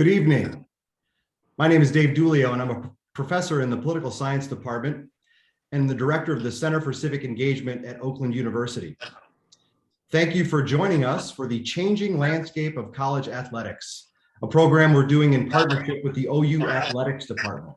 Good evening. My name is Dave Dulio, and I'm a professor in the Political Science Department and the director of the Center for Civic Engagement at Oakland University. Thank you for joining us for the Changing Landscape of College Athletics, a program we're doing in partnership with the OU Athletics Department.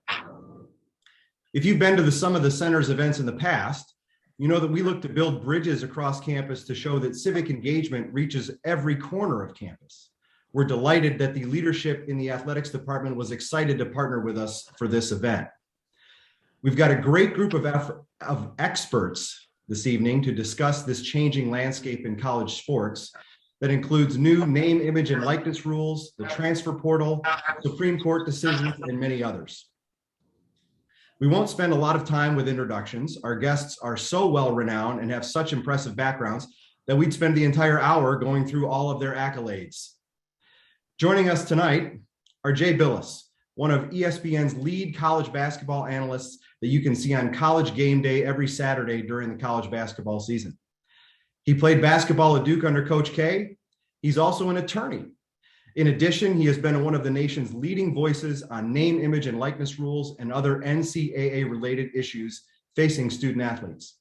If you've been to some of the center's events in the past, you know that we look to build bridges across campus to show that civic engagement reaches every corner of campus. We're delighted that the leadership in the athletics department was excited to partner with us for this event. We've got a great group of experts this evening to discuss this changing landscape in college sports that includes new name, image, and likeness rules, the transfer portal, Supreme Court decisions, and many others. We won't spend a lot of time with introductions. Our guests are so well renowned and have such impressive backgrounds that we'd spend the entire hour going through all of their accolades. Joining us tonight are Jay Bilas, one of ESPN's lead college basketball analysts that you can see on College Game Day every Saturday during the college basketball season. He played basketball at Duke under Coach K. He's also an attorney. In addition, he has been one of the nation's leading voices on name, image, and likeness rules and other NCAA-related issues facing student athletes.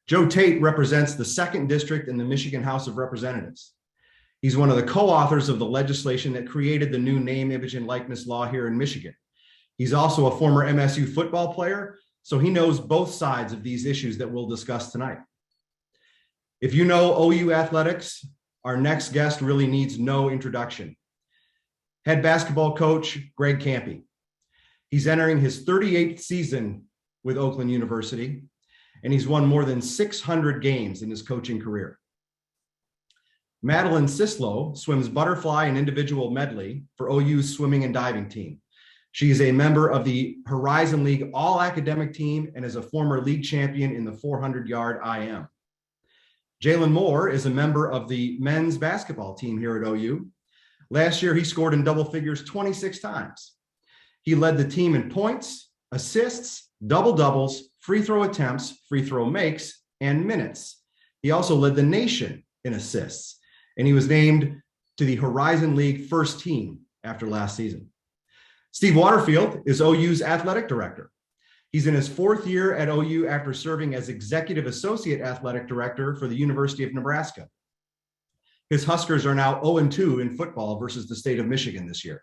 Joe Tate represents the 2nd District in the Michigan House of Representatives. He's one of the co-authors of the legislation that created the new name, image, and likeness law here in Michigan. He's also a former MSU football player, so he knows both sides of these issues that we'll discuss tonight. If you know OU athletics, our next guest really needs no introduction. Head basketball coach, Greg Campy. He's entering his 38th season with Oakland University, and he's won more than 600 games in his coaching career. Madeline Sislow swims butterfly and individual medley for OU's swimming and diving team. She is a member of the Horizon League all-academic team and is a former league champion in the 400-yard IM. Jaylen Moore is a member of the men's basketball team here at OU. Last year, he scored in double figures 26 times. He led the team in points, assists, double-doubles, free throw attempts, free throw makes, and minutes. He also led the nation in assists, and he was named to the Horizon League first team after last season. Steve Waterfield is OU's athletic director. He's in his 4th year at OU after serving as executive associate athletic director for the University of Nebraska. His Huskers are now 0-2 in football versus the state of Michigan this year.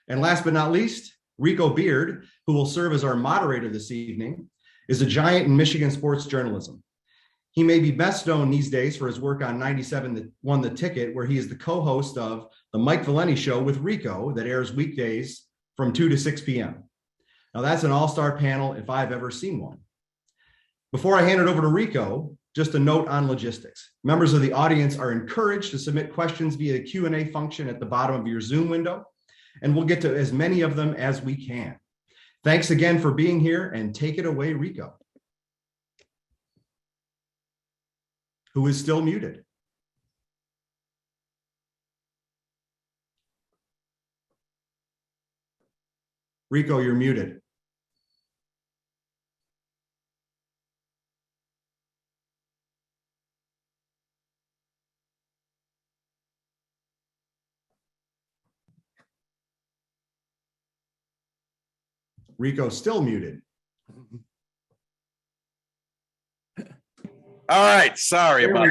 And last but not least, Rico Beard, who will serve as our moderator this evening, is a giant in Michigan sports journalism. He may be best known these days for his work on 97 that won the ticket, where he is the co-host of the Mike Valenti Show with Rico that airs weekdays from 2 to 6 p.m. Now that's an all-star panel if I've ever seen one. Before I hand it over to Rico, just a note on logistics. Members of the audience are encouraged to submit questions via the Q&A function at the bottom of your Zoom window, and we'll get to as many of them as we can. Thanks again for being here, and take it away, Rico, who is still muted. Rico, you're muted. Rico still muted. All right, sorry about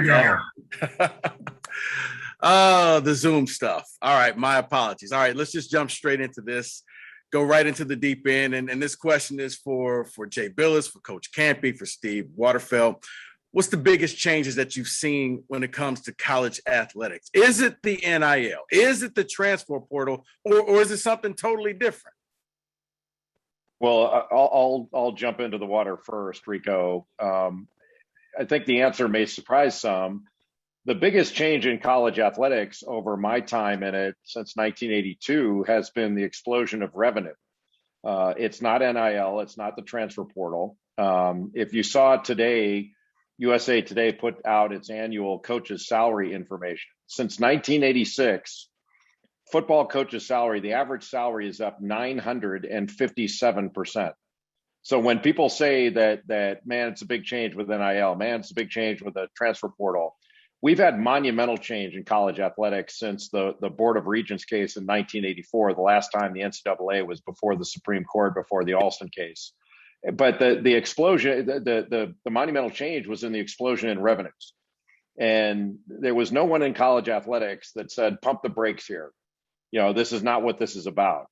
that. The Zoom stuff. All right, my apologies. All right, let's just jump straight into this. Go right into the deep end. And this question is for Jay Bilas, for Coach Campy, for Steve Waterfield. What's the biggest changes that you've seen when it comes to college athletics? Is it the NIL? Is it the transfer portal? Or is it something totally different? Well, I'll jump into the water first, Rico. I think the answer may surprise some. The biggest change in college athletics over my time in it since 1982 has been the explosion of revenue. It's not NIL, it's not the transfer portal. If you saw today, USA Today put out its annual coaches' salary information. Since 1986, football coaches' salary, the average salary is up 957%. So when people say that man, it's a big change with NIL, man, it's a big change with the transfer portal, we've had monumental change in college athletics since the Board of Regents case in 1984, the last time the NCAA was before the Supreme Court, before the Alston case. But the explosion, the monumental change was in the explosion in revenues. And there was no one in college athletics that said, pump the brakes here. This is not what this is about.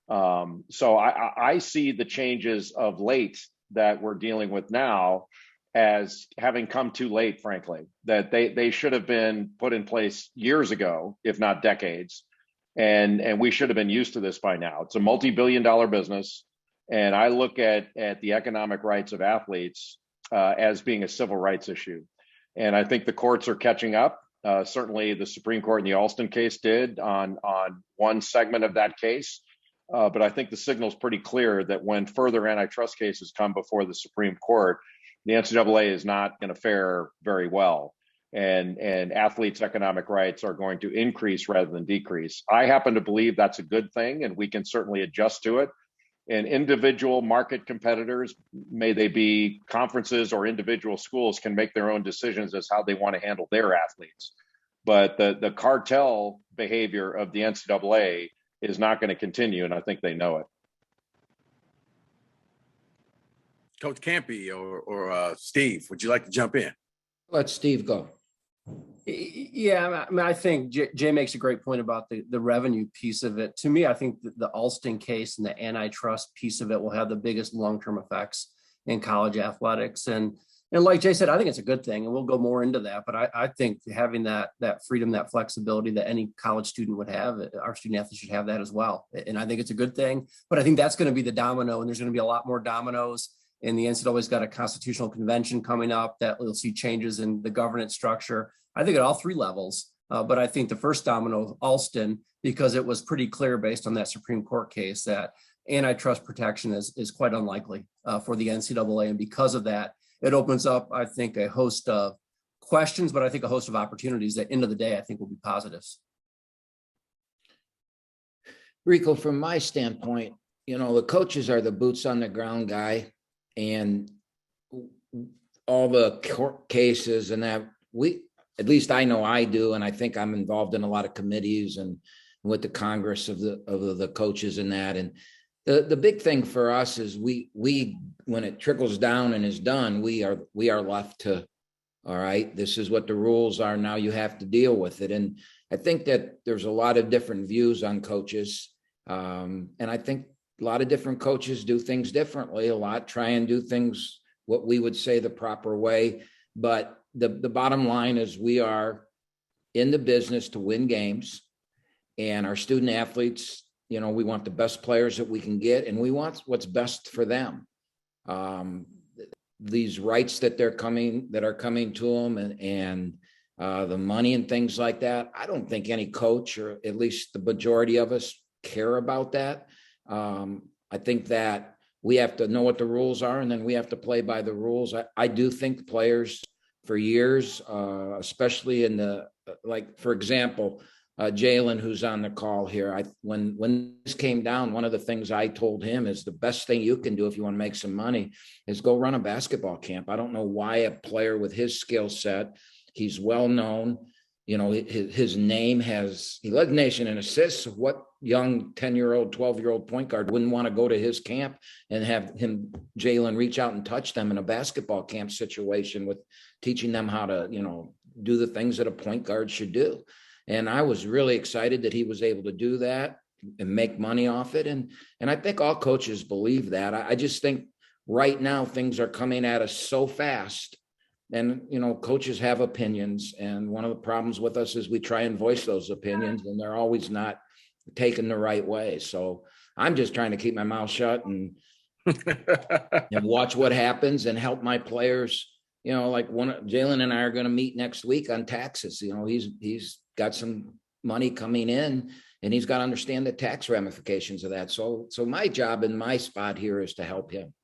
So I see the changes of late that we're dealing with now as having come too late, frankly, that they should have been put in place years ago, if not decades. And we should have been used to this by now. It's a multi-billion-dollar business. And I look at the economic rights of athletes as being a civil rights issue. And I think the courts are catching up. Certainly the Supreme Court in the Alston case did on one segment of that case. But I think the signal is pretty clear that when further antitrust cases come before the Supreme Court, the NCAA is not going to fare very well. And athletes' economic rights are going to increase rather than decrease. I happen to believe that's a good thing, and we can certainly adjust to it. And individual market competitors, may they be conferences or individual schools, can make their own decisions as how they want to handle their athletes. But the cartel behavior of the NCAA is not going to continue, and I think they know it. Coach Campy or Steve, would you like to jump in? Let Steve go. Yeah, I mean, I think Jay makes a great point about the revenue piece of it. To me, I think the Alston case and the antitrust piece of it will have the biggest long-term effects in college athletics. And like Jay said, I think it's a good thing, and we'll go more into that. But I think having that freedom, that flexibility that any college student would have, our student athletes should have that as well. And I think it's a good thing. But I think that's going to be the domino, and there's going to be a lot more dominoes. And the NCAA's got a constitutional convention coming up that we'll see changes in the governance structure, I think at all three levels. But I think the first domino, Alston, because it was pretty clear based on that Supreme Court case that antitrust protection is quite unlikely for the NCAA. And because of that, it opens up, I think, a host of questions, but I think a host of opportunities that, end of the day, I think will be positives. Rico, from my standpoint, the coaches are the boots on the ground guy, and all the court cases and that at least I know I do, and I think I'm involved in a lot of committees and with the Congress of the coaches and that. And the big thing for us is we when it trickles down and is done, we are left to, all right, this is what the rules are. Now you have to deal with it. And I think that there's a lot of different views on coaches. And I think a lot of different coaches do things differently, a lot try and do things what we would say the proper way. But the bottom line is we are in the business to win games, and our student athletes, we want the best players that we can get, and we want what's best for them. These rights that are coming to them and the money and things like that, I don't think any coach, or at least the majority of us, care about that. I think that we have to know what the rules are, and then we have to play by the rules. I do think players for years, especially in for example, Jaylen, who's on the call here, when this came down, one of the things I told him is the best thing you can do if you want to make some money is go run a basketball camp. I don't know why a player with his skill set, he's well known, his name he led the nation in assists. What young 10-year-old, 12-year-old point guard wouldn't want to go to his camp and have Jaylen, reach out and touch them in a basketball camp situation with teaching them how to, do the things that a point guard should do. And I was really excited that he was able to do that and make money off it. And I think all coaches believe that. I just think right now things are coming at us so fast. And, coaches have opinions. And one of the problems with us is we try and voice those opinions, and they're always not taken the right way. So I'm just trying to keep my mouth shut and watch what happens and help my players. Like Jaylen and I are going to meet next week on taxes. He's got some money coming in, and he's got to understand the tax ramifications of that. So my job and my spot here is to help him.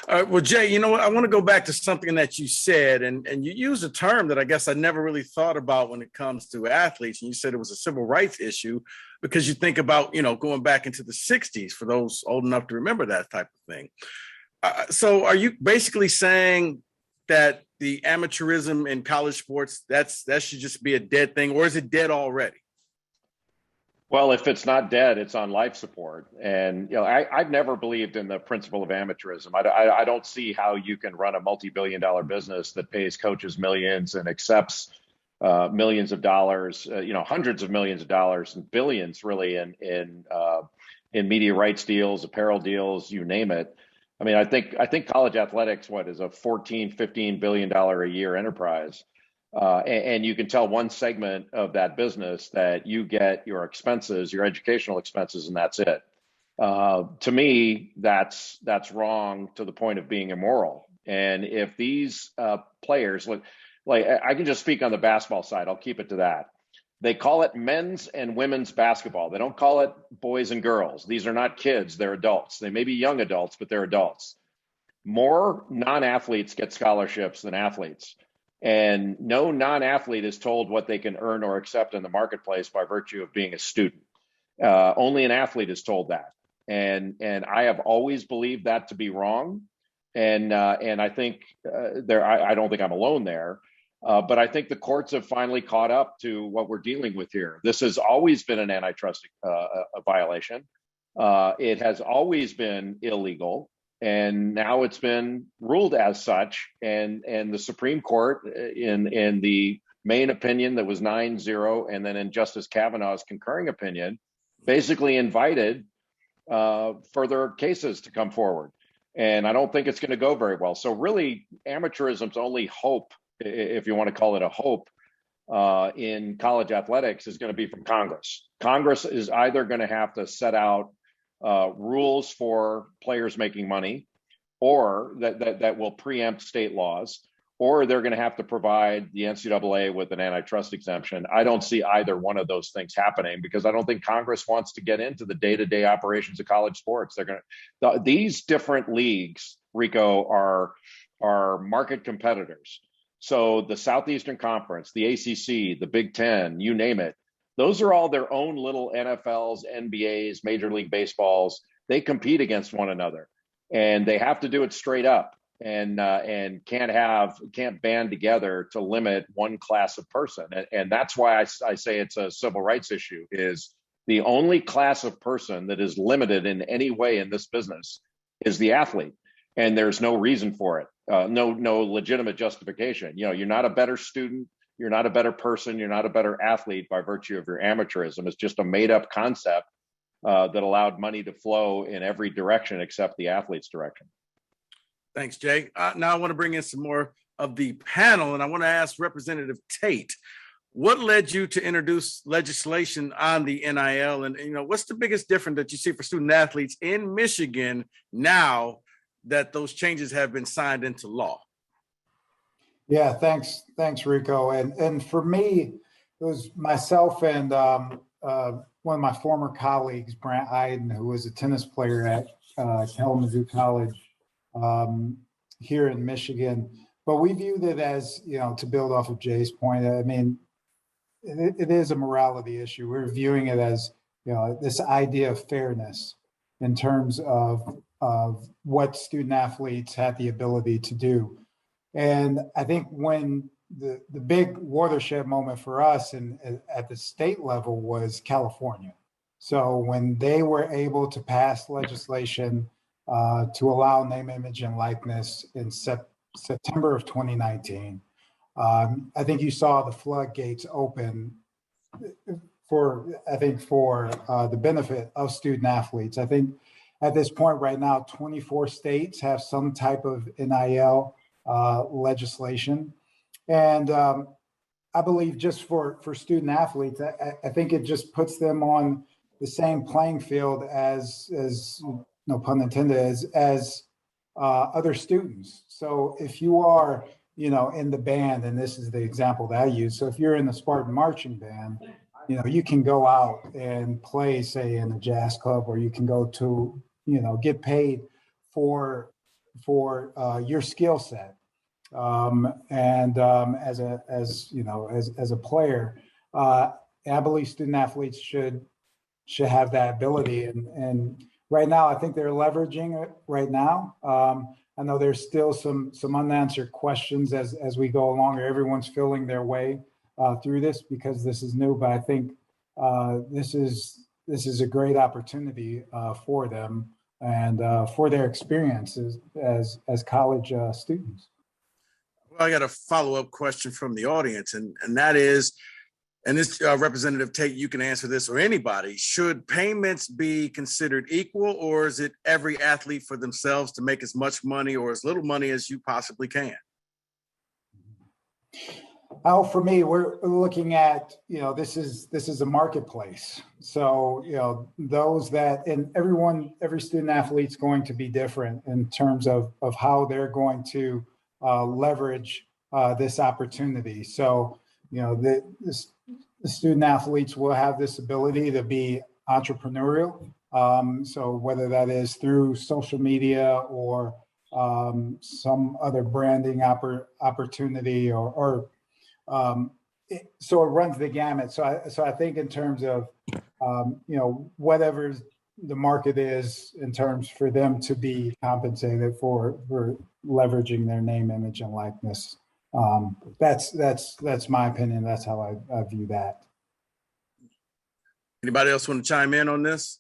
All right. Well, Jay, I want to go back to something that you said, and you used a term that I guess I never really thought about when it comes to athletes. And you said it was a civil rights issue because you think about, going back into the 60s for those old enough to remember that type of thing. So are you basically saying that the amateurism in college sports, that should just be a dead thing, or is it dead already? Well, if it's not dead, it's on life support. And, I've never believed in the principle of amateurism. I don't see how you can run a multi-billion-dollar business that pays coaches millions and accepts millions of dollars, hundreds of millions of dollars and billions really in media rights deals, apparel deals, you name it. I mean, I think college athletics, is a $14-15 billion a year enterprise. And you can tell one segment of that business that you get your expenses, your educational expenses, and that's it. To me, that's wrong to the point of being immoral. And if these players, like I can just speak on the basketball side, I'll keep it to that. They call it men's and women's basketball. They don't call it boys and girls. These are not kids, they're adults. They may be young adults, but they're adults. More non-athletes get scholarships than athletes. And no non-athlete is told what they can earn or accept in the marketplace by virtue of being a student. Only an athlete is told that. And I have always believed that to be wrong. And I think I don't think I'm alone there. But I think the courts have finally caught up to what we're dealing with here. This has always been an antitrust violation. It has always been illegal. And now it's been ruled as such. And the Supreme Court, in the main opinion that was 9-0, and then in Justice Kavanaugh's concurring opinion, basically invited further cases to come forward. And I don't think it's going to go very well. So really, amateurism's only hope, if you want to call it a hope, in college athletics is going to be from Congress. Congress is either going to have to set out rules for players making money, or that will preempt state laws, or they're going to have to provide the NCAA with an antitrust exemption. I don't see either one of those things happening because I don't think Congress wants to get into the day-to-day operations of college sports. These different leagues, Rico, are market competitors. So the Southeastern Conference, the ACC, the Big Ten, you name it, those are all their own little NFLs, NBAs, Major League Baseballs. They compete against one another, and they have to do it straight up, and can't band together to limit one class of person. And that's why I say it's a civil rights issue. Is the only class of person that is limited in any way in this business is the athlete, and there's no reason for it, no legitimate justification. You're not a better student. You're not a better person. You're not a better athlete by virtue of your amateurism. It's just a made up concept that allowed money to flow in every direction except the athlete's direction. Thanks, Jay. Now I want to bring in some more of the panel, and I want to ask Representative Tate, what led you to introduce legislation on the NIL? And, what's the biggest difference that you see for student athletes in Michigan now that those changes have been signed into law? Yeah, thanks, Rico. And for me, it was myself and one of my former colleagues, Brant Iden, who was a tennis player at Kalamazoo College here in Michigan. But we viewed it as, to build off of Jay's point, I mean, it is a morality issue. We're viewing it as, this idea of fairness in terms of what student athletes had the ability to do. And I think when the big watershed moment for us at the state level was California. So when they were able to pass legislation to allow name, image, and likeness in September of 2019, I think you saw the floodgates open for the benefit of student athletes. I think at this point right now, 24 states have some type of NIL legislation. And I believe just for student athletes, I think it just puts them on the same playing field as no pun intended, as other students. So if you are, in the band, and this is the example that I use. So if you're in the Spartan marching band, you can go out and play, say, in a jazz club, or you can go to, get paid for your skill set. As a player, I believe student athletes should have that ability. And right now, I think they're leveraging it right now. I know there's still some unanswered questions as we go along, or everyone's feeling their way through this because this is new. But I think this is a great opportunity for them and for their experiences as college students. Well, I got a follow-up question from the audience, and that is, and this Representative Tate, you can answer this, or anybody, should payments be considered equal, or is it every athlete for themselves to make as much money or as little money as you possibly can? Oh, for me, we're looking at, this is a marketplace. So, those that, and every student athlete's going to be different in terms of how they're going to leverage this opportunity. So, the student athletes will have this ability to be entrepreneurial. So whether that is through social media or some other branding opportunity so it runs the gamut. So I think in terms of, whatever the market is in terms for them to be compensated for leveraging their name, image, and likeness. That's my opinion. That's how I view that. Anybody else want to chime in on this?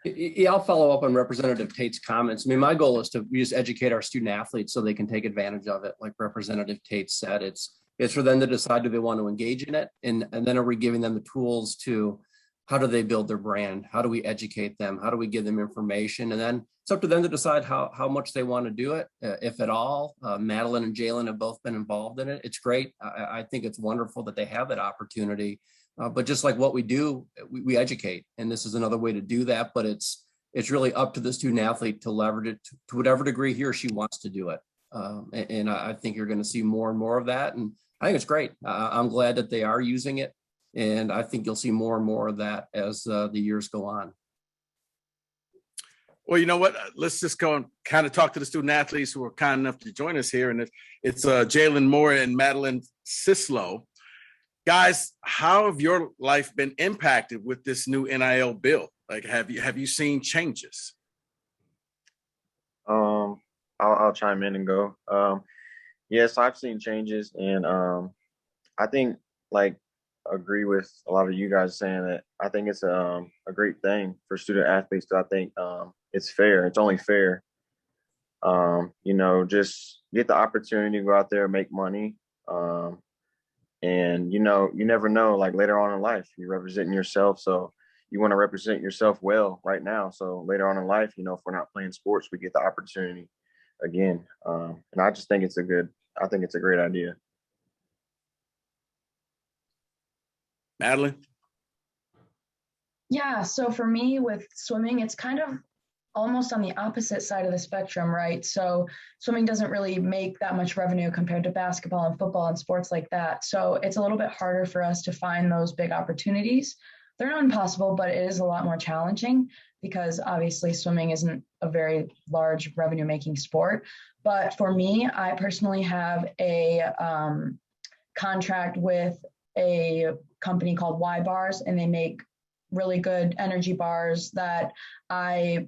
Yeah, I'll follow up on Representative Tate's comments. I mean, my goal is to just educate our student athletes so they can take advantage of it. Like Representative Tate said, it's for them to decide, do they want to engage in it? And then are we giving them the tools to, how do they build their brand? How do we educate them? How do we give them information? And then it's up to them to decide how much they want to do it, if at all. Madeline and Jaylen have both been involved in it. It's great. I think it's wonderful that they have that opportunity. But just like what we do, we educate. And this is another way to do that. But it's really up to the student athlete to leverage it to whatever degree he or she wants to do it. And I think you're going to see more and more of that. And I think it's great. I'm glad that they are using it. And I think you'll see more and more of that as the years go on. Well, you know what? Let's just go and kind of talk to the student athletes who are kind enough to join us here. And it's Jaylen Moore and Madeline Sislow. Guys, how have your life been impacted with this new NIL bill? Like, have you seen changes? I'll chime in and go. Yes, I've seen changes, and I think agree with a lot of you guys saying that I think it's a great thing for student athletes. I think it's fair. It's only fair. Just get the opportunity to go out there and make money. And you never know, like later on in life, you're representing yourself. So you want to represent yourself well right now. So later on in life, if we're not playing sports, we get the opportunity again. And I just think it's a great idea. Madeline? Yeah, so for me with swimming, it's kind of almost on the opposite side of the spectrum, right? So swimming doesn't really make that much revenue compared to basketball and football and sports like that. So it's a little bit harder for us to find those big opportunities. They're not impossible, but it is a lot more challenging because obviously swimming isn't a very large revenue making sport. But for me, I personally have a contract with a company called Y Bars, and they make really good energy bars that I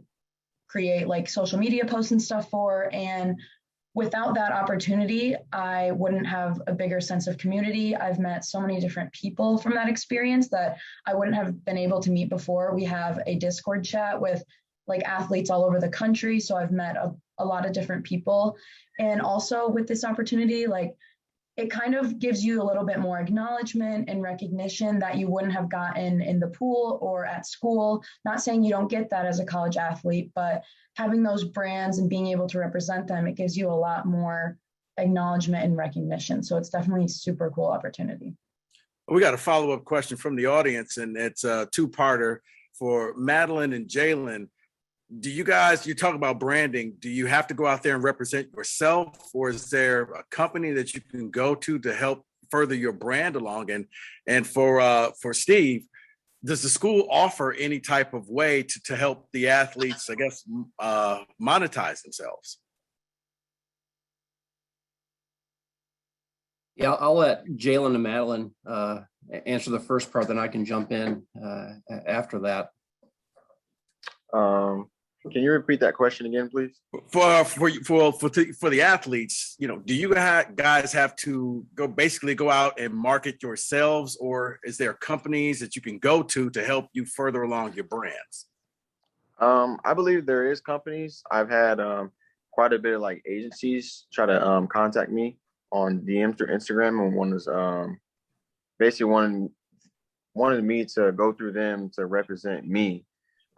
create like social media posts and stuff for. And without that opportunity, I wouldn't have a bigger sense of community. I've met so many different people from that experience that I wouldn't have been able to meet before. We have a Discord chat with like athletes all over the country. So I've met a lot of different people. And also with this opportunity, like it kind of gives you a little bit more acknowledgement and recognition that you wouldn't have gotten in the pool or at school. Not saying you don't get that as a college athlete, but having those brands and being able to represent them, it gives you a lot more acknowledgement and recognition. So it's definitely a super cool opportunity. We got a follow-up question from the audience, and it's a two-parter for Madeline and Jaylen. Do you talk about branding, do you have to go out there and represent yourself, or is there a company that you can go to help further your brand along? And for Steve, does the school offer any type of way to help the athletes, I guess, monetize themselves? Yeah, I'll let Jaylen and Madeline answer the first part, then I can jump in after that. Can you repeat that question again, please? For the athletes, do you guys have to go out and market yourselves, or is there companies that you can go to help you further along your brands? I believe there is companies. I've had quite a bit of like agencies try to contact me on DMs through Instagram, and one is basically wanted me to go through them to represent me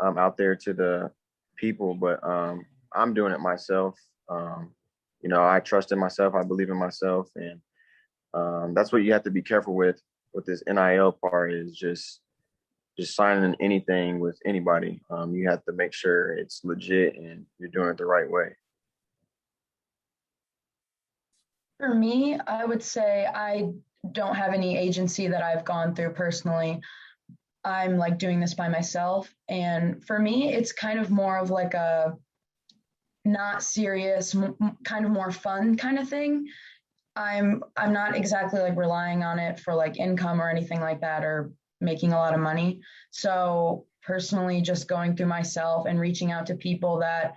out there to the people, but I'm doing it myself. I trust in myself. I believe in myself, and that's what you have to be careful with this NIL part, is just signing anything with anybody. You have to make sure it's legit and you're doing it the right way. For me, I would say I don't have any agency that I've gone through personally. I'm like doing this by myself. And for me, it's kind of more of like a not serious, kind of more fun kind of thing. I'm not exactly like relying on it for like income or anything like that, or making a lot of money. So personally, just going through myself and reaching out to people that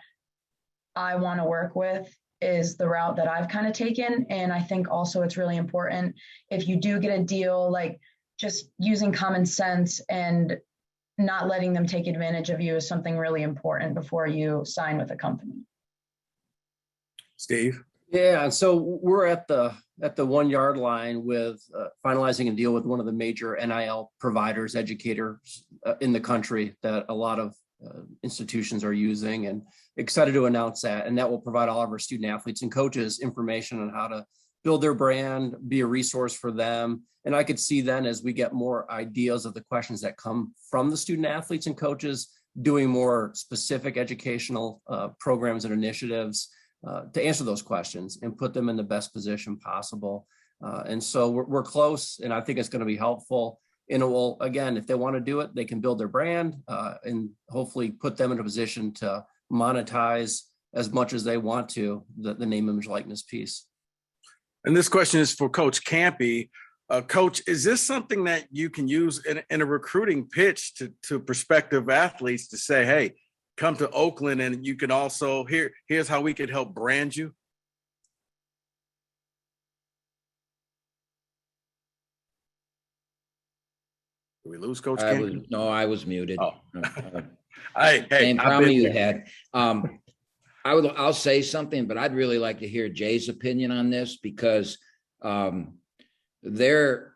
I want to work with is the route that I've kind of taken. And I think also it's really important, if you do get a deal, like just using common sense and not letting them take advantage of you is something really important before you sign with a company. Steve? Yeah, and so we're at the 1 yard line with finalizing a deal with one of the major NIL providers, educators in the country that a lot of institutions are using, and excited to announce that. And that will provide all of our student athletes and coaches information on how to build their brand, be a resource for them. And I could see then, as we get more ideas of the questions that come from the student athletes and coaches, doing more specific educational programs and initiatives to answer those questions and put them in the best position possible. And so we're close, and I think it's going to be helpful. And it will, again, if they want to do it, they can build their brand and hopefully put them in a position to monetize as much as they want to the name, image, likeness piece. And this question is for Coach Campy. Coach, is this something that you can use in a recruiting pitch to prospective athletes to say, hey, come to Oakland, and you can also, here's how we could help brand you? Did we lose Coach Campy? I was muted. Oh. Hey, same problem you had. I'll say something, but I'd really like to hear Jay's opinion on this, because they're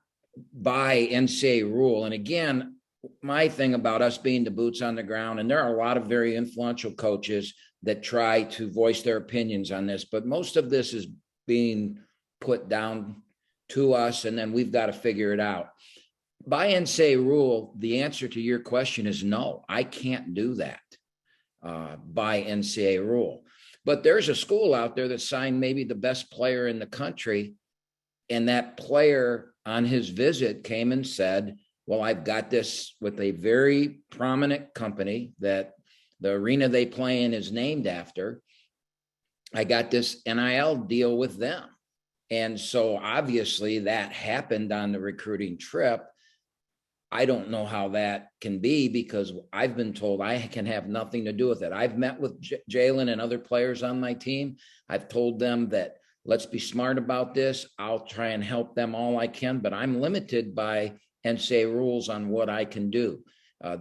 by Ncaa rule. And again, my thing about us being the boots on the ground, and there are a lot of very influential coaches that try to voice their opinions on this, but most of this is being put down to us, and then we've got to figure it out. By Ncaa rule, the answer to your question is no, I can't do that by Ncaa rule. But there's a school out there that signed maybe the best player in the country, and that player on his visit came and said, well, I've got this with a very prominent company that the arena they play in is named after. I got this NIL deal with them. And so obviously that happened on the recruiting trip. I don't know how that can be, because I've been told I can have nothing to do with it. I've met with Jaylen and other players on my team. I've told them that let's be smart about this. I'll try and help them all I can, but I'm limited by Ncaa rules on what I can do.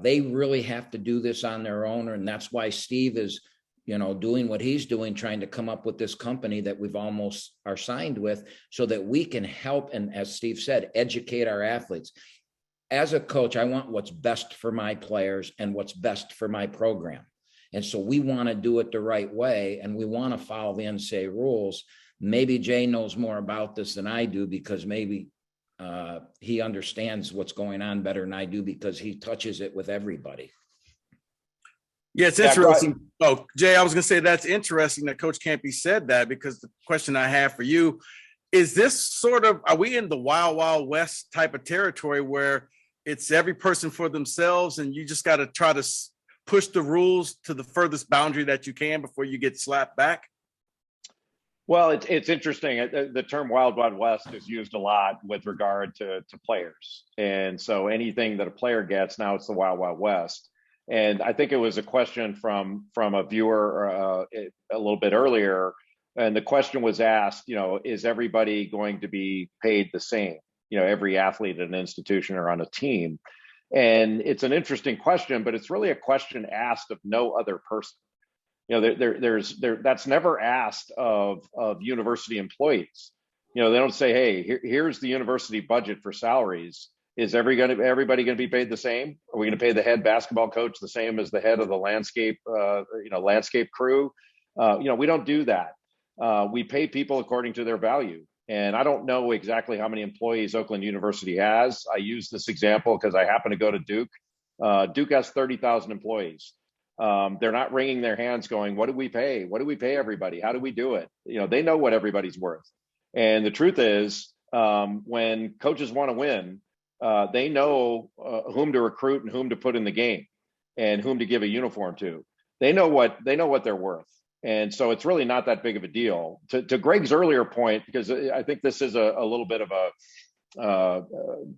They really have to do this on their own. And that's why Steve is, doing what he's doing, trying to come up with this company that we've almost are signed with, so that we can help. And as Steve said, educate our athletes. As a coach, I want what's best for my players and what's best for my program. And so we want to do it the right way, and we want to follow the Ncaa rules. Maybe Jay knows more about this than I do, because maybe he understands what's going on better than I do, because he touches it with everybody. Yeah, it's interesting. Oh, Jay, I was going to say that's interesting that Coach Campy said that, because the question I have for you is this sort of, are we in the wild, wild west type of territory where it's every person for themselves and you just got to try to push the rules to the furthest boundary that you can before you get slapped back? Well, it's interesting. The term Wild Wild West is used a lot with regard to players. And so anything that a player gets, now it's the Wild Wild West. And I think it was a question from a viewer a little bit earlier, and the question was asked, is everybody going to be paid the same? Every athlete at an institution or on a team. And it's an interesting question, but it's really a question asked of no other person. That's never asked of university employees. They don't say, hey, here's the university budget for salaries. Is everybody going to be paid the same? Are we going to pay the head basketball coach the same as the head of the landscape crew? We don't do that. We pay people according to their value. And I don't know exactly how many employees Oakland University has. I use this example because I happen to go to Duke. Duke has 30,000 employees. They're not wringing their hands going, what do we pay? What do we pay everybody? How do we do it? They know what everybody's worth. And the truth is, when coaches want to win, they know whom to recruit and whom to put in the game and whom to give a uniform to. They know what they're worth. And so it's really not that big of a deal. To Greg's earlier point, because I think this is a little bit of a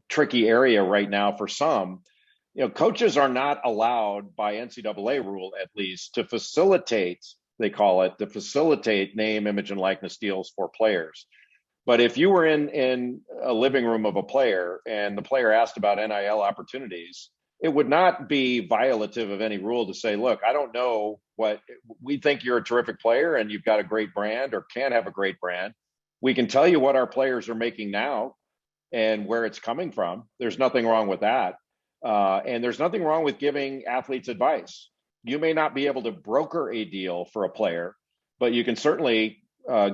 tricky area right now for some, coaches are not allowed by NCAA rule, at least, to facilitate, they call it, to facilitate name, image, and likeness deals for players. But if you were in a living room of a player and the player asked about NIL opportunities, it would not be violative of any rule to say, look, I don't know what we think you're a terrific player and you've got a great brand or can have a great brand. We can tell you what our players are making now and where it's coming from. There's nothing wrong with that. And there's nothing wrong with giving athletes advice. You may not be able to broker a deal for a player, but you can certainly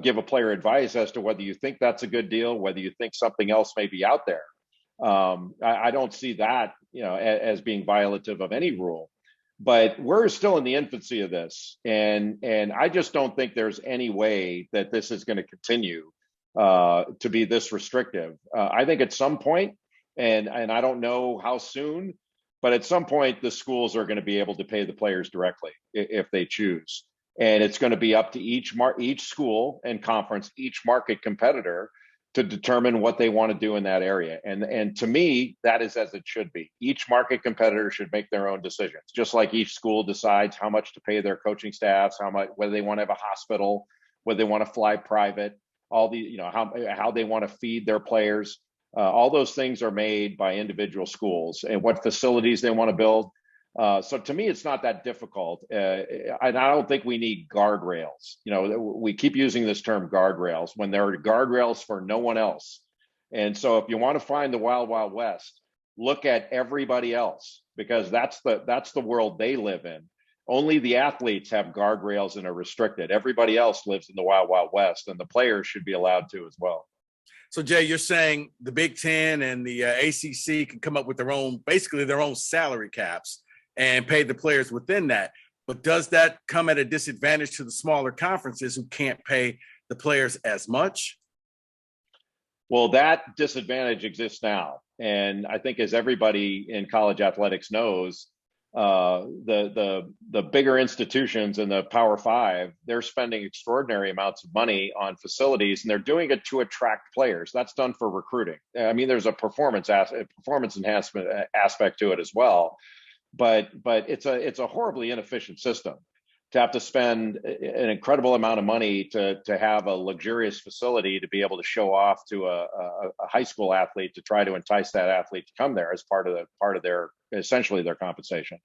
give a player advice as to whether you think that's a good deal, whether you think something else may be out there. I don't see that, as being violative of any rule, but we're still in the infancy of this. And I just don't think there's any way that this is going to continue to be this restrictive. I think at some point, and I don't know how soon, but at some point the schools are going to be able to pay the players directly if they choose. And it's going to be up to each school and conference, each market competitor to determine what they want to do in that area. And to me, that is as it should be. Each market competitor should make their own decisions, just like each school decides how much to pay their coaching staffs, whether they want to have a hospital, whether they want to fly private, all the, how they want to feed their players. All those things are made by individual schools and what facilities they want to build. So to me, it's not that difficult. And I don't think we need guardrails. We keep using this term guardrails when there are guardrails for no one else. And so if you want to find the wild, wild west, look at everybody else, because that's the world they live in. Only the athletes have guardrails and are restricted. Everybody else lives in the wild, wild west, and the players should be allowed to as well. So, Jay, you're saying the Big Ten and the ACC can come up with their own salary caps and pay the players within that. But does that come at a disadvantage to the smaller conferences who can't pay the players as much? Well, that disadvantage exists now. And I think, as everybody in college athletics knows, the bigger institutions in the Power Five, they're spending extraordinary amounts of money on facilities, and they're doing it to attract players. That's done for recruiting. I mean, there's a performance enhancement aspect to it as well. But it's a horribly inefficient system to have to spend an incredible amount of money to have a luxurious facility to be able to show off to a high school athlete, to try to entice that athlete to come there as part of their essentially their compensation.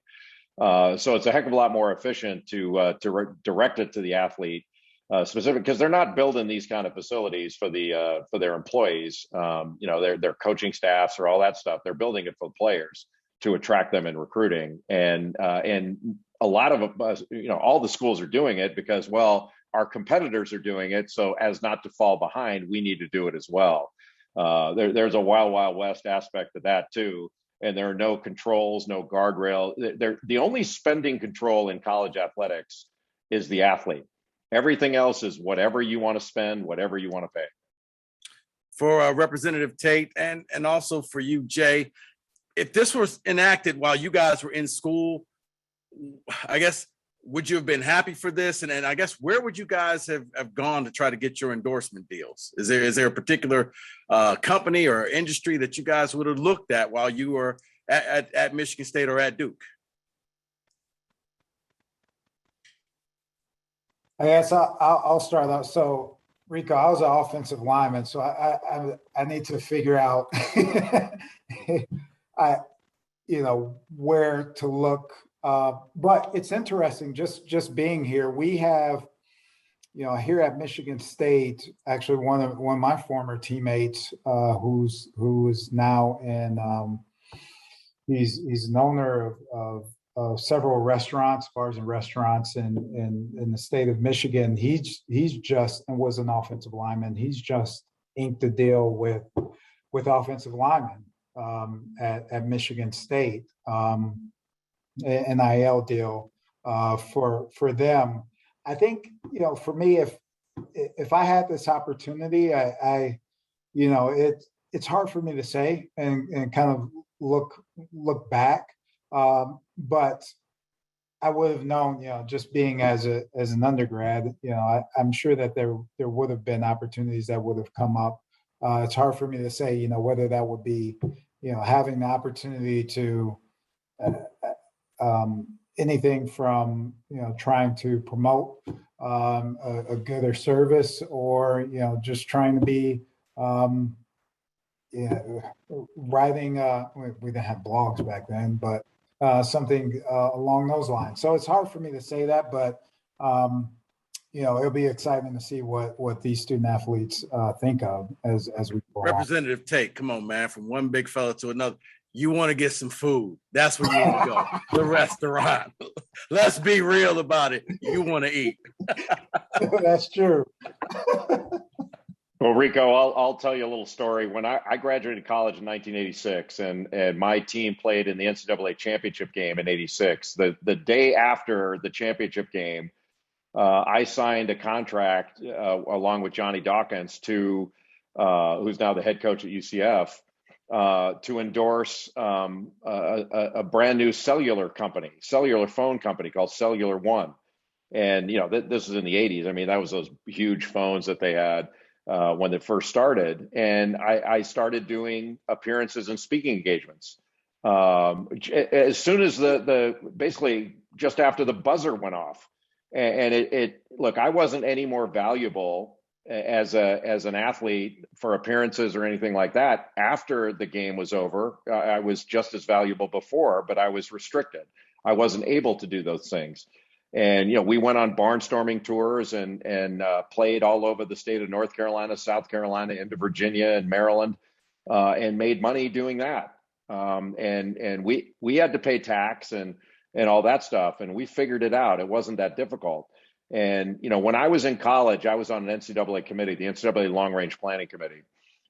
So it's a heck of a lot more efficient to direct it to the athlete specific, because they're not building these kind of facilities for their employees, their coaching staffs or all that stuff. They're building it for the players to attract them in recruiting. And a lot of us, all the schools are doing it because, well, our competitors are doing it. So as not to fall behind, we need to do it as well. There's a wild, wild west aspect to that too. And there are no controls, no guardrail. The only spending control in college athletics is the athlete. Everything else is whatever you want to spend, whatever you want to pay. For Representative Tate and also for you, Jay, if this was enacted while you guys were in school, I guess, would you have been happy for this? And I guess, where would you guys have gone to try to get your endorsement deals? Is there a particular company or industry that you guys would have looked at while you were at Michigan State or at Duke? I guess I'll start out. So Rico, I was an offensive lineman, so I need to figure out I where to look. But it's interesting just being here. We have, here at Michigan State, actually one of my former teammates, who is now in, he's an owner of several restaurants, bars and restaurants in the state of Michigan. He's just, and was an offensive lineman. He's just inked a deal with offensive linemen at Michigan State, NIL deal for them. I think, for me, if I had this opportunity, it's hard for me to say and kind of look back. But I would have known, just being as an undergrad, I'm sure that there would have been opportunities that would have come up. It's hard for me to say, whether that would be, having the opportunity to anything from, trying to promote a good or service, or, just trying to be writing. We didn't have blogs back then, but something along those lines. So it's hard for me to say that, but it'll be exciting to see what these student athletes think of as we go Representative Tate, come on, man, from one big fella to another. You want to get some food. That's where you want to go. The restaurant. Let's be real about it. You want to eat. That's true. Well, Rico, I'll tell you a little story. When I graduated college in 1986, and my team played in the NCAA championship game in '86, the day after the championship game, I signed a contract along with Johnny Dawkins who's now the head coach at UCF, to endorse a brand new cellular phone company called Cellular One. And, this was in the 80s. I mean, that was those huge phones that they had when they first started. And I started doing appearances and speaking engagements. As soon as basically just after the buzzer went off. And look, I wasn't any more valuable as an athlete for appearances or anything like that after the game was over. I was just as valuable before, but I was restricted. I wasn't able to do those things. And we went on barnstorming tours and played all over the state of North Carolina, South Carolina, into Virginia and Maryland, and made money doing that. And we had to pay tax and all that stuff, and we figured it out. It wasn't that difficult. And, when I was in college, I was on an NCAA committee, the NCAA Long Range Planning Committee,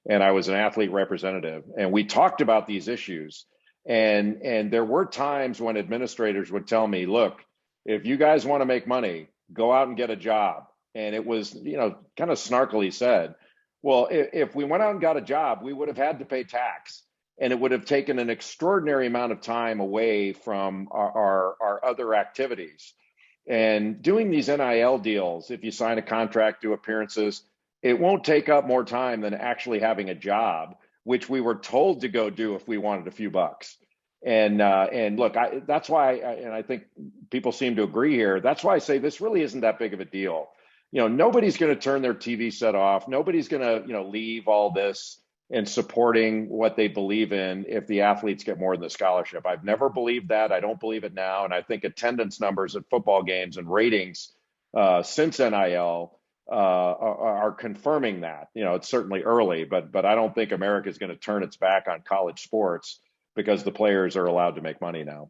and I was an athlete representative. And we talked about these issues. And there were times when administrators would tell me, look, if you guys want to make money, go out and get a job. And it was, kind of snarkily said, well, if we went out and got a job, we would have had to pay tax. And it would have taken an extraordinary amount of time away from our other activities. And doing these NIL deals, if you sign a contract, do appearances, it won't take up more time than actually having a job, which we were told to go do if we wanted a few bucks. And look, that's why, and I think people seem to agree here. That's why I say this really isn't that big of a deal. Nobody's going to turn their TV set off. Nobody's going to, leave all this and supporting what they believe in if the athletes get more than the scholarship. I've never believed that. I don't believe it now. And I think attendance numbers at football games and ratings since NIL are confirming that. It's certainly early, but I don't think America is going to turn its back on college sports because the players are allowed to make money now.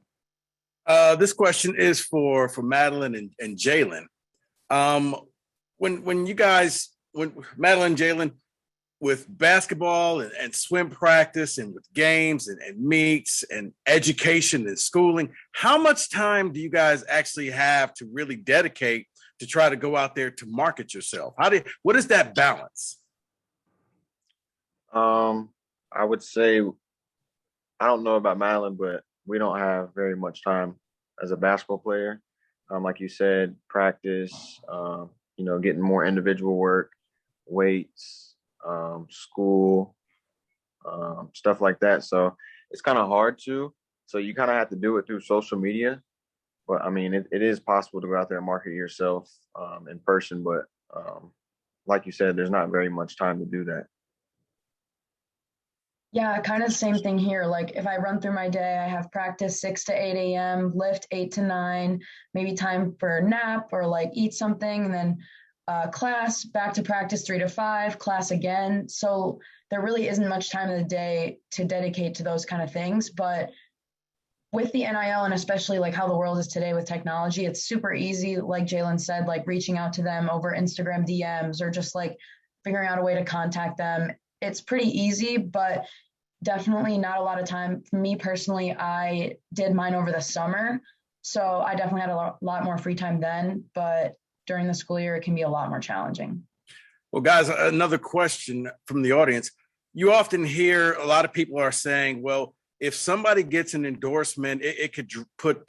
This question is for Madeline and Jaylen. When Madeline and Jaylen, with basketball and swim practice and with games and meets and education and schooling, how much time do you guys actually have to really dedicate to try to go out there to market yourself? What is that balance? I would say, I don't know about Madeline, but we don't have very much time as a basketball player. Like you said, practice, getting more individual work, weights, school, stuff like that. So it's kind of hard to. So you kind of have to do it through social media. But I mean, it is possible to go out there and market yourself in person, but like you said, there's not very much time to do that. Yeah, kind of the same thing here. Like if I run through my day, I have practice 6 to 8 a.m., lift 8 to 9, maybe time for a nap or like eat something, and then class, back to practice 3 to 5, class again. So there really isn't much time in the day to dedicate to those kind of things. But with the NIL and especially like how the world is today with technology, it's super easy, like Jaylen said, like reaching out to them over Instagram DMs or just like figuring out a way to contact them. It's pretty easy, but definitely not a lot of time. For me personally, I did mine over the summer. So I definitely had a lot more free time then, but during the school year, it can be a lot more challenging. Well, guys, another question from the audience. You often hear a lot of people are saying, well, if somebody gets an endorsement, it could put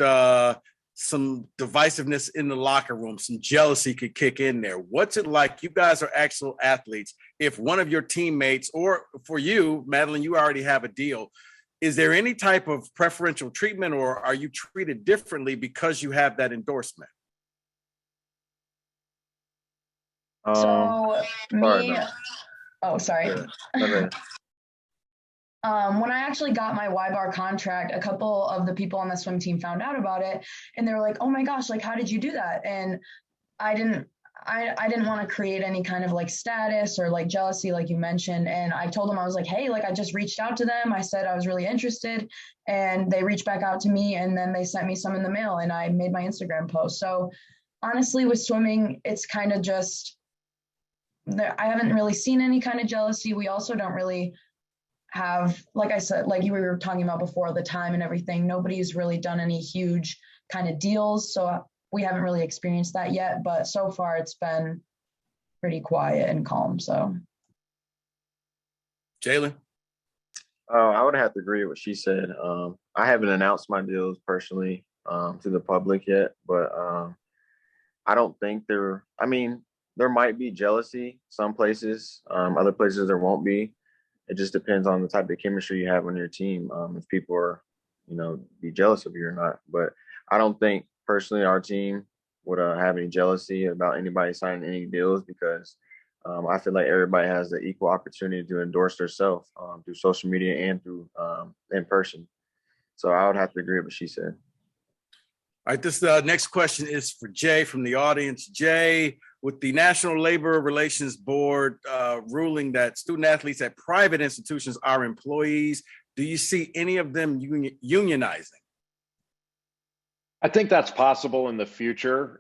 some divisiveness in the locker room, some jealousy could kick in there. What's it like? You guys are actual athletes. If one of your teammates, or for you, Madeline, you already have a deal, is there any type of preferential treatment, or are you treated differently because you have that endorsement? So me, oh, sorry. Okay. When I actually got my Y-bar contract, a couple of the people on the swim team found out about it, and they were like, "Oh my gosh, like how did you do that?" And I didn't want to create any kind of like status or like jealousy, like you mentioned. And I told them, I was like, "Hey, like I just reached out to them. I said I was really interested, and they reached back out to me, and then they sent me some in the mail, and I made my Instagram post." So honestly, with swimming, it's kind of just I haven't really seen any kind of jealousy. We also don't really have, like I said, like you were talking about before, the time and everything. Nobody's really done any huge kind of deals. So we haven't really experienced that yet. But so far, it's been pretty quiet and calm. So, Jaylen? I would have to agree with what she said. I haven't announced my deals personally to the public yet, but I don't think I mean, there might be jealousy some places, other places there won't be. It just depends on the type of chemistry you have on your team. If people are, be jealous of you or not. But I don't think personally our team would have any jealousy about anybody signing any deals because I feel like everybody has the equal opportunity to endorse themselves through social media and through in person. So I would have to agree with what she said. All right, this next question is for Jay from the audience. Jay, with the National Labor Relations Board ruling that student athletes at private institutions are employees, do you see any of them unionizing? I think that's possible in the future.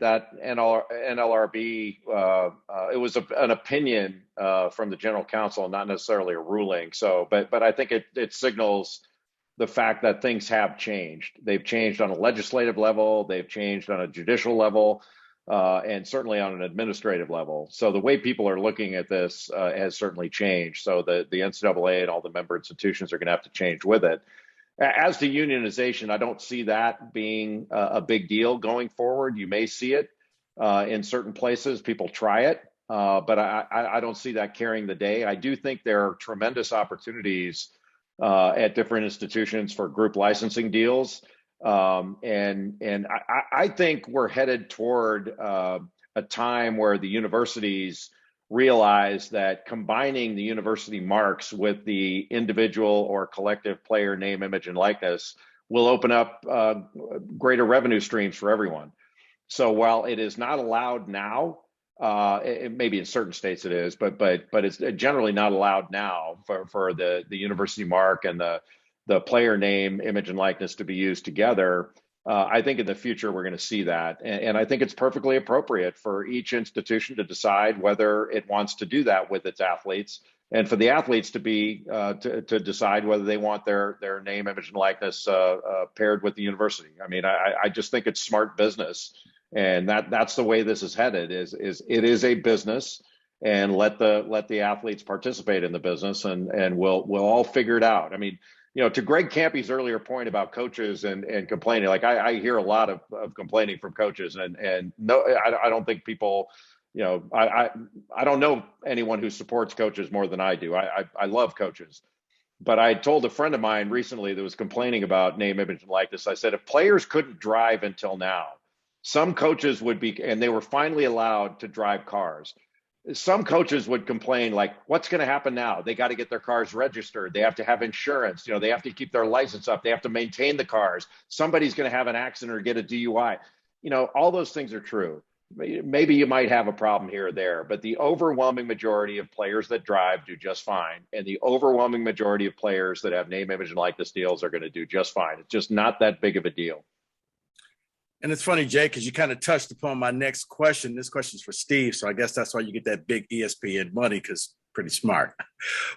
That NLRB, it was an opinion from the general counsel, not necessarily a ruling. So, but I think it signals the fact that things have changed. They've changed on a legislative level, they've changed on a judicial level, and certainly on an administrative level. So the way people are looking at this has certainly changed. So the NCAA and all the member institutions are going to have to change with it. As to unionization, I don't see that being a big deal going forward. You may see it in certain places. People try it, but I don't see that carrying the day. I do think there are tremendous opportunities at different institutions for group licensing deals. And I think we're headed toward a time where the universities realize that combining the university marks with the individual or collective player name, image, and likeness will open up greater revenue streams for everyone. So while it is not allowed now, maybe in certain states it is, but it's generally not allowed now for the university mark and the player name, image, and likeness to be used together. I think in the future we're going to see that, and I think it's perfectly appropriate for each institution to decide whether it wants to do that with its athletes, and for the athletes to be to decide whether they want their name, image, and likeness paired with the university. I mean, I just think it's smart business, and that's the way this is headed. Is it is a business, and let the athletes participate in the business, and we'll all figure it out. I mean, to Greg Campy's earlier point about coaches and complaining, like I hear a lot of complaining from coaches, and no, I don't think people, I don't know anyone who supports coaches more than I do. I love coaches, But I told a friend of mine recently that was complaining about name, image, and likeness. I said, if players couldn't drive until now, some coaches would be, and they were finally allowed to drive cars. Some coaches would complain, like, what's going to happen now? They got to get their cars registered. They have to have insurance. They have to keep their license up. They have to maintain the cars. Somebody's going to have an accident or get a DUI. All those things are true. Maybe you might have a problem here or there, but the overwhelming majority of players that drive do just fine. And the overwhelming majority of players that have name, image, and likeness deals are going to do just fine. It's just not that big of a deal. And it's funny, Jay, because you kind of touched upon my next question. This question is for Steve. So I guess that's why you get that big ESPN money, because pretty smart.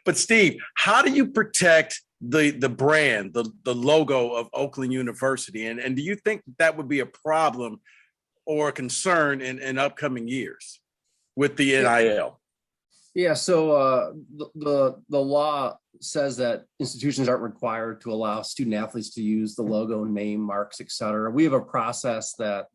But Steve, how do you protect the brand, the logo of Oakland University? And do you think that would be a problem or a concern in upcoming years with the NIL? Yeah, so the law says that institutions aren't required to allow student athletes to use the logo, name, marks, et cetera. We have a process that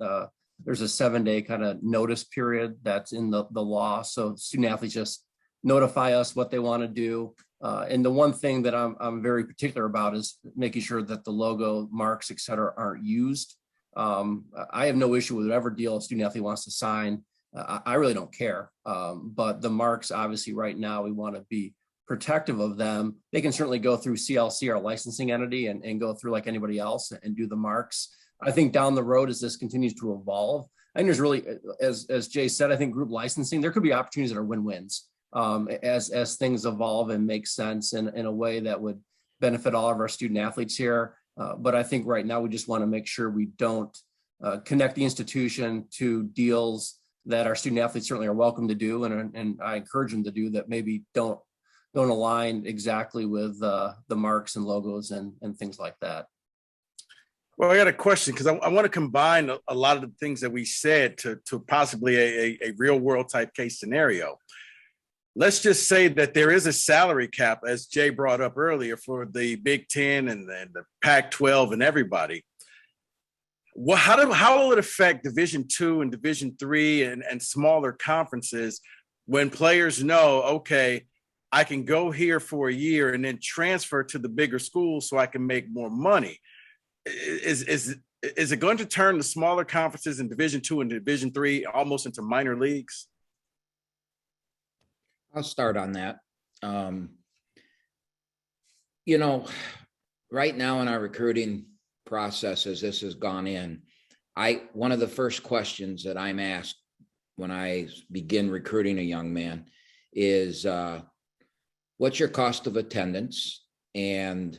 there's a 7-day kind of notice period that's in the law. So student athletes just notify us what they want to do. And the one thing that I'm very particular about is making sure that the logo, marks, et cetera, aren't used. I have no issue with whatever deal a student athlete wants to sign. I really don't care. But the marks, obviously right now, we want to be protective of them. They can certainly go through CLC, our licensing entity, and go through like anybody else and do the marks. I think down the road, as this continues to evolve, I think there's really, as Jay said, I think group licensing, there could be opportunities that are win-wins as things evolve and make sense in a way that would benefit all of our student athletes here. But I think right now we just want to make sure we don't connect the institution to deals that our student athletes certainly are welcome to do, and I encourage them to do, that maybe don't align exactly with the marks and logos and things like that. Well, I got a question, because I want to combine a lot of the things that we said to possibly a real world type case scenario. Let's just say that there is a salary cap, as Jay brought up earlier, for the Big Ten and the Pac-12 and everybody. Well, how will it affect Division II and Division III and smaller conferences when players know, okay, I can go here for a year and then transfer to the bigger school so I can make more money? Is it going to turn the smaller conferences in Division II and Division III almost into minor leagues? I'll start on that. Right now in our recruiting process, as this has gone in, one of the first questions that I'm asked when I begin recruiting a young man is, what's your cost of attendance and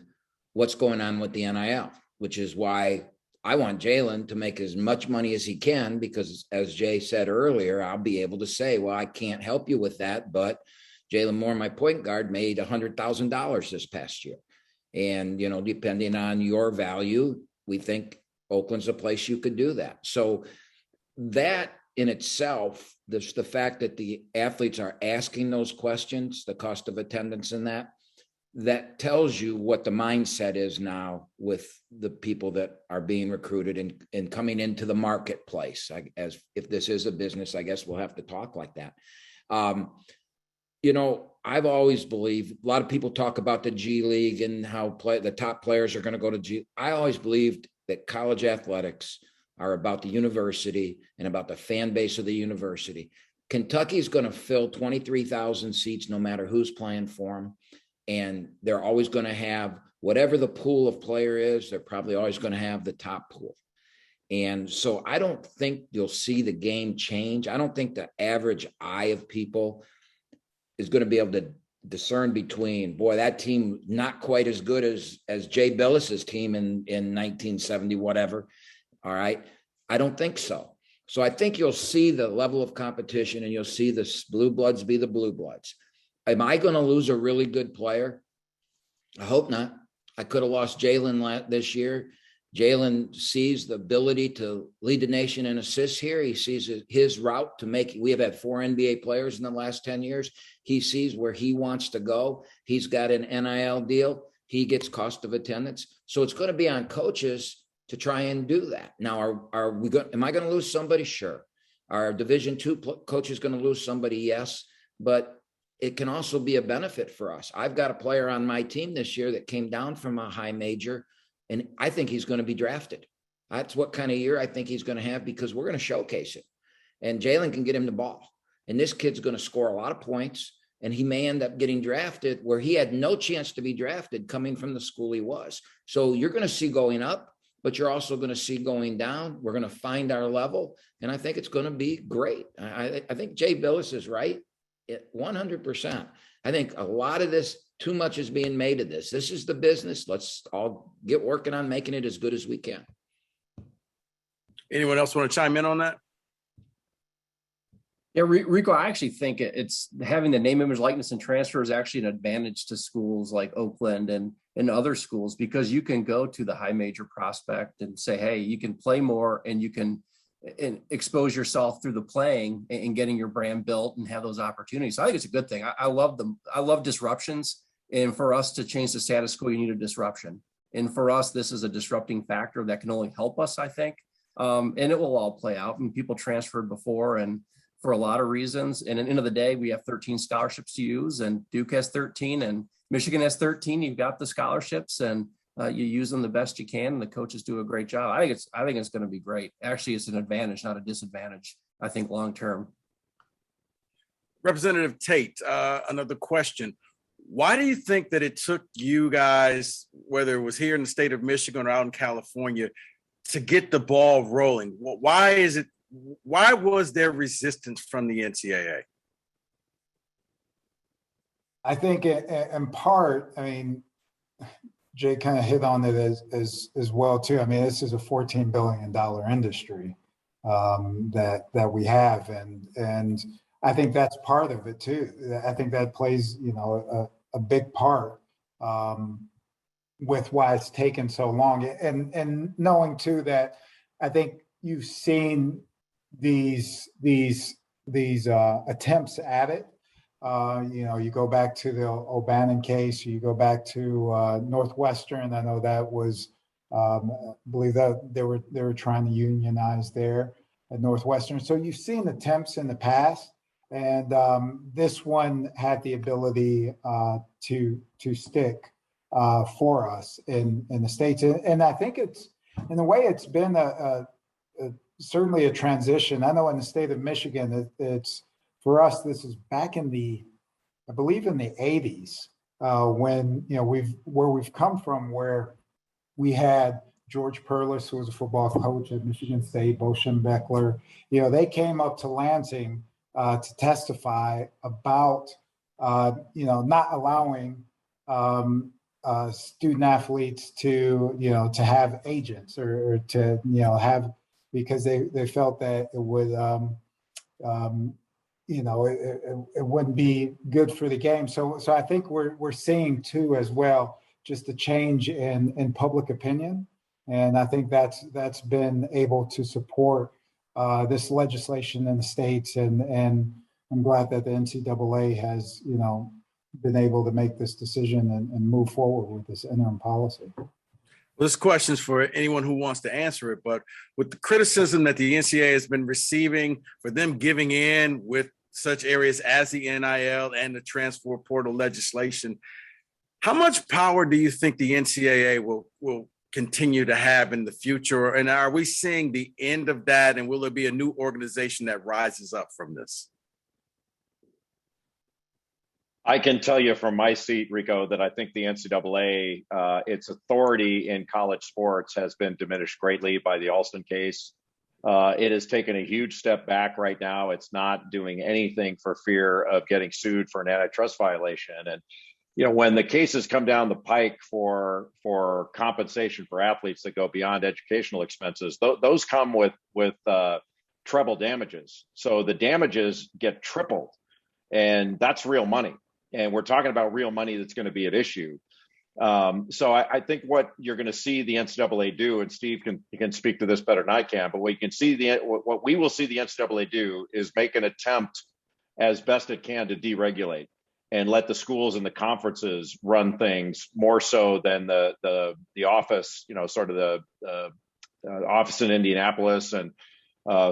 what's going on with the NIL? Which is why I want Jaylen to make as much money as he can, because as Jay said earlier, I'll be able to say, well, I can't help you with that, but Jaylen Moore, my point guard, made $100,000 this past year. And, depending on your value, we think Oakland's a place you could do that. So that in itself, the fact that the athletes are asking those questions, the cost of attendance and that tells you what the mindset is now with the people that are being recruited and coming into the marketplace. As if this is a business, I guess we'll have to talk like that. I've always believed, a lot of people talk about the G League and how the top players are going to go to G. I always believed that college athletics are about the university and about the fan base of the university. Kentucky's going to fill 23,000 seats no matter who's playing for them. And they're always going to have, whatever the pool of player is, they're probably always going to have the top pool. And so I don't think you'll see the game change. I don't think the average eye of people is going to be able to discern between, boy, that team not quite as good as Jay Bilas's team in 1970, whatever. All right. I don't think so. So I think you'll see the level of competition and you'll see the blue bloods be the blue bloods. Am I going to lose a really good player? I hope not. I could have lost Jaylen this year. Jaylen sees the ability to lead the nation in assists here. He sees his route to make. We have had 4 NBA players in the last 10 years. He sees where he wants to go. He's got an NIL deal. He gets cost of attendance. So it's going to be on coaches to try and do that. Now, am I going to lose somebody? Sure. Our Division II coach is going to lose somebody? Yes. But it can also be a benefit for us. I've got a player on my team this year that came down from a high major, and I think he's going to be drafted. That's what kind of year I think he's going to have, because we're going to showcase it. And Jaylen can get him the ball. And this kid's going to score a lot of points, and he may end up getting drafted where he had no chance to be drafted coming from the school he was. So you're going to see going up, but you're also going to see going down. We're going to find our level, and I think it's going to be great. I think Jay Bilas is right. 100%. I think a lot of this, too much is being made of this. This is the business. Let's all get working on making it as good as we can. Anyone else want to chime in on that? Yeah, Rico, I actually think it's having the name, image, likeness, and transfer is actually an advantage to schools like Oakland and other schools, because you can go to the high major prospect and say, hey, you can play more, and you can expose yourself through the playing and getting your brand built and have those opportunities. So I think it's a good thing. I love them. I love disruptions. And for us to change the status quo, you need a disruption. And for us, this is a disrupting factor that can only help us, I think. And it will all play out. And people transferred before, and for a lot of reasons. And at the end of the day, we have 13 scholarships to use, and Duke has 13, and Michigan has 13. You've got the scholarships, and you use them the best you can, and the coaches do a great job. I think it's going to be great. Actually, it's an advantage, not a disadvantage, I think, long term. Representative Tate, another question. Why do you think that it took you guys, whether it was here in the state of Michigan or out in California, to get the ball rolling? Why was there resistance from the NCAA? I think in part, I mean, Jay kind of hit on it as well too. I mean, this is a $14 billion industry that we have, and I think that's part of it too. I think that plays, a big part with why it's taken so long, and knowing too that I think you've seen these attempts at it. You go back to the O'Bannon case, you go back to Northwestern. I know that was, I believe that they were trying to unionize there at Northwestern. So you've seen attempts in the past, and this one had the ability to stick for us in the States. And I think it's, in a way, it's been certainly a transition. I know in the state of Michigan, it's, for us, this is back in I believe in the 80s, when, where we've come from, where we had George Perlis, who was a football coach at Michigan State, Bo Schembechler, they came up to Lansing to testify about, not allowing student athletes to have agents or to, have, because they felt that it would, it wouldn't be good for the game. So I think we're seeing too as well just a change in public opinion, and I think that's been able to support this legislation in the states, and I'm glad that the NCAA has been able to make this decision and move forward with this interim policy. Well, this question is for anyone who wants to answer it, but with the criticism that the NCAA has been receiving for them giving in with such areas as the NIL and the transfer portal legislation, how much power do you think the NCAA will continue to have in the future? And are we seeing the end of that? And will there be a new organization that rises up from this? I can tell you from my seat, Rico, that I think the NCAA, its authority in college sports has been diminished greatly by the Alston case. It has taken a huge step back right now. It's not doing anything for fear of getting sued for an antitrust violation. And, when the cases come down the pike for compensation for athletes that go beyond educational expenses, those come with treble damages. So the damages get tripled, and that's real money. And we're talking about real money that's going to be at issue. So I think what you're going to see the NCAA do, and Steve can speak to this better than I can, but what we will see the NCAA do is make an attempt as best it can to deregulate and let the schools and the conferences run things more so than the office, sort of the office in Indianapolis and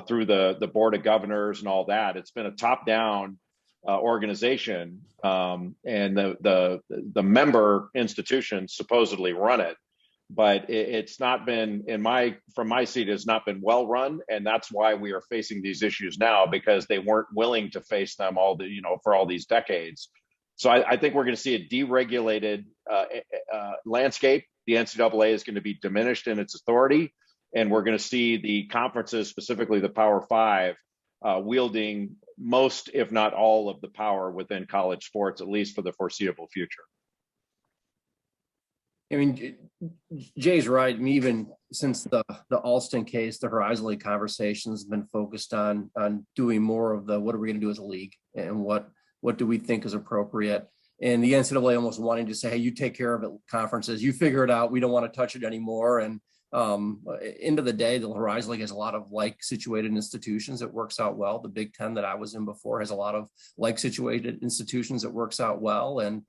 through the board of governors and all that. It's been a top-down organization, and the member institutions supposedly run it. But it's not been from my seat, it's not been well run, and that's why we are facing these issues now, because they weren't willing to face them for all these decades. So I think we're going to see a deregulated landscape. The NCAA is going to be diminished in its authority, and we're going to see the conferences, specifically the Power Five, wielding most, if not all, of the power within college sports, at least for the foreseeable future. I mean, Jay's right. I mean, even since the Alston case, the Horizon League conversation has been focused on doing more of the what are we going to do as a league, and what do we think is appropriate. And the NCAA almost wanting to say, hey, you take care of it, conferences, you figure it out. We don't want to touch it anymore. And end of the day, the Horizon League has a lot of like situated institutions. It works out well. The Big Ten that I was in before has a lot of like situated institutions. It works out well. And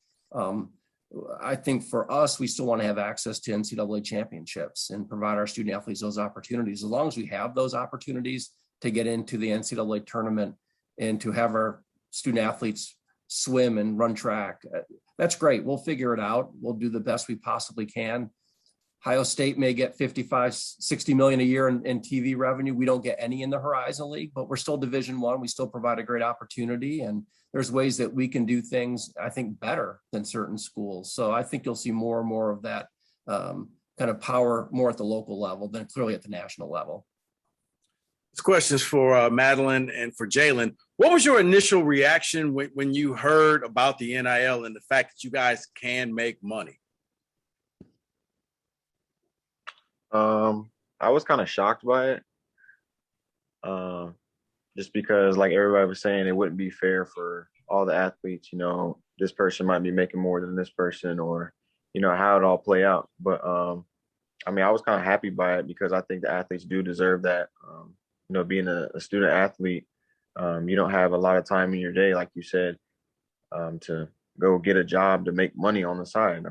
I think for us, we still want to have access to NCAA championships and provide our student athletes those opportunities. As long as we have those opportunities to get into the NCAA tournament and to have our student athletes swim and run track, that's great. We'll figure it out. We'll do the best we possibly can. Ohio State may get 55, 60 million a year in TV revenue. We don't get any in the Horizon League, but we're still Division I. We still provide a great opportunity, and there's ways that we can do things, I think, better than certain schools. So I think you'll see more and more of that kind of power more at the local level than clearly at the national level. This question is for Madeline and for Jaylen. What was your initial reaction when you heard about the NIL and the fact that you guys can make money? I was kind of shocked by it. Just because, like everybody was saying, it wouldn't be fair for all the athletes. This person might be making more than this person, or, how it all play out. But, I was kind of happy by it, because I think the athletes do deserve that. Being a student athlete, you don't have a lot of time in your day, like you said, to go get a job to make money on the side.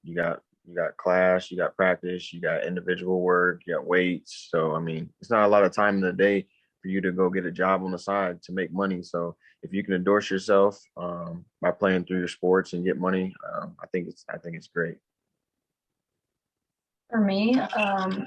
You got class, you got practice, you got individual work, you got weights. So, it's not a lot of time in the day for you to go get a job on the side to make money. So if you can endorse yourself by playing through your sports and get money, I think it's great. For me, I'm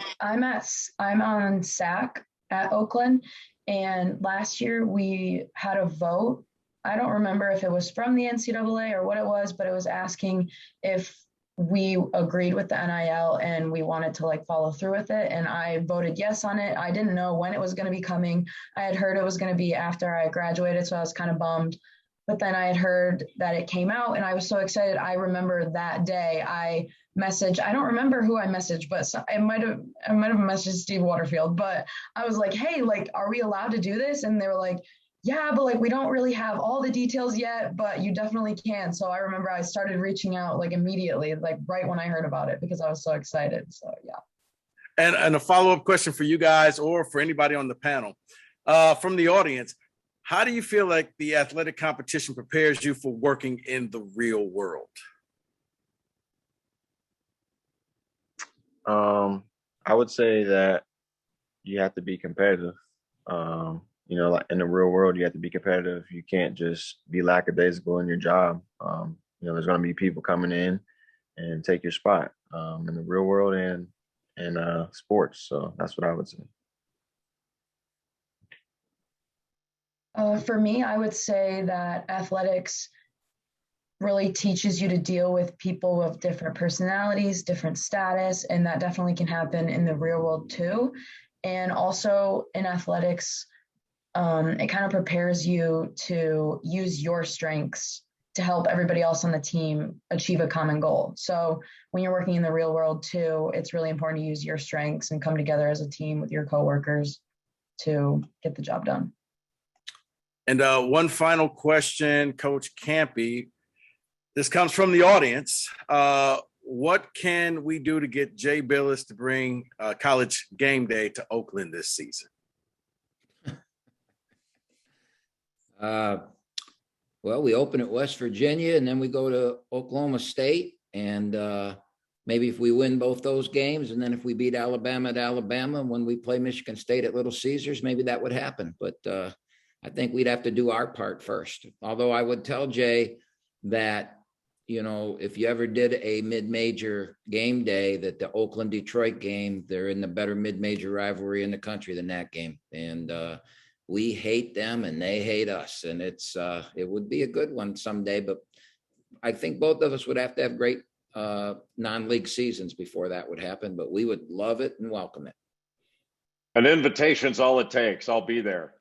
on SAC at Oakland, and last year we had a vote. I don't remember if it was from the NCAA or what it was, but it was asking if we agreed with the NIL and we wanted to follow through with it. And I voted yes on it. I didn't know when it was going to be coming. I had heard it was going to be after I graduated, so I was kind of bummed. But then I had heard that it came out and I was so excited. I remember that day I messaged, I don't remember who I messaged, but I might have messaged Steve Waterfield, but I was like, hey, are we allowed to do this? And they were like, yeah, but we don't really have all the details yet, but you definitely can. So I remember I started reaching out immediately, right when I heard about it, because I was so excited. So yeah. And a follow-up question for you guys or for anybody on the panel, from the audience. How do you feel like the athletic competition prepares you for working in the real world? I would say that you have to be competitive. In the real world, you have to be competitive. You can't just be lackadaisical in your job. There's going to be people coming in and take your spot in the real world and sports. So that's what I would say. For me, I would say that athletics really teaches you to deal with people of different personalities, different status, and that definitely can happen in the real world too. And also in athletics, it kind of prepares you to use your strengths to help everybody else on the team achieve a common goal. So when you're working in the real world too, it's really important to use your strengths and come together as a team with your coworkers to get the job done. And one final question, Coach Campy. This comes from the audience. What can we do to get Jay Bilas to bring College Game Day to Oakland this season? Well, we open at West Virginia and then we go to Oklahoma State, and maybe if we win both those games, and then if we beat Alabama at Alabama, when we play Michigan State at Little Caesars, maybe that would happen. But I think we'd have to do our part first. Although I would tell Jay that, you know, if you ever did a mid-major game day, that the Oakland-Detroit game, they're in the better mid-major rivalry in the country than that game. And we hate them and they hate us. And it would be a good one someday, but I think both of us would have to have great non-league seasons before that would happen, but we would love it and welcome it. An invitation's all it takes. I'll be there.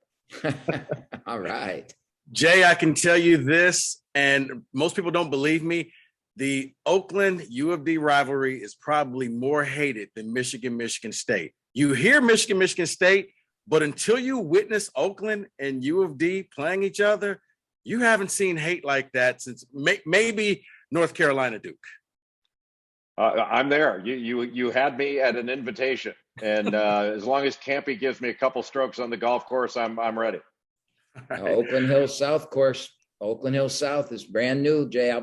All right. Jay, I can tell you this, and most people don't believe me. The Oakland U of D rivalry is probably more hated than Michigan State. You hear Michigan State, but until you witness Oakland and U of D playing each other, you haven't seen hate like that since maybe North Carolina Duke. I'm there. You had me at an invitation, and as long as Campy gives me a couple strokes on the golf course, I'm ready. Oakland Hills South course. Oakland Hills South is brand new, Jay.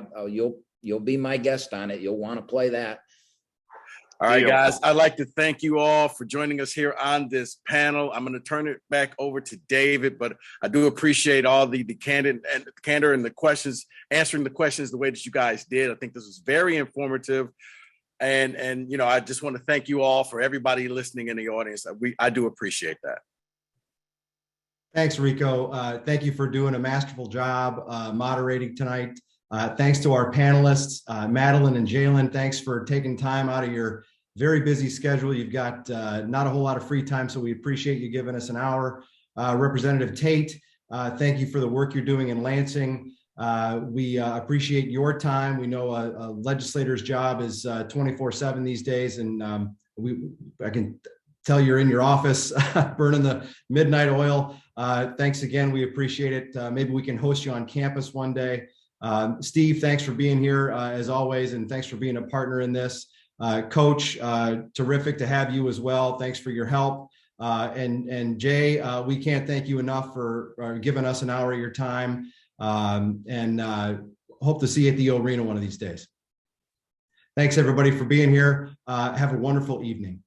You'll be my guest on it. You'll want to play that. All right, guys, I'd like to thank you all for joining us here on this panel. I'm going to turn it back over to David, but I do appreciate all the candor and the questions, answering the questions the way that you guys did. I think this was very informative. And you know, I just want to thank you all for everybody listening in the audience. I do appreciate that. Thanks, Rico. Thank you for doing a masterful job moderating tonight. Thanks to our panelists, Madeline and Jaylen. Thanks for taking time out of your very busy schedule. You've got not a whole lot of free time, so we appreciate you giving us an hour. Representative Tate, thank you for the work you're doing in Lansing. We appreciate your time. We know a legislator's job is 24/7 these days, and I can tell you're in your office burning the midnight oil. Thanks again. We appreciate it. Maybe we can host you on campus one day. Steve, thanks for being here as always, and thanks for being a partner in this. Coach, terrific to have you as well. Thanks for your help. And Jay, we can't thank you enough for giving us an hour of your time. And hope to see you at the arena one of these days. Thanks everybody for being here. Have a wonderful evening.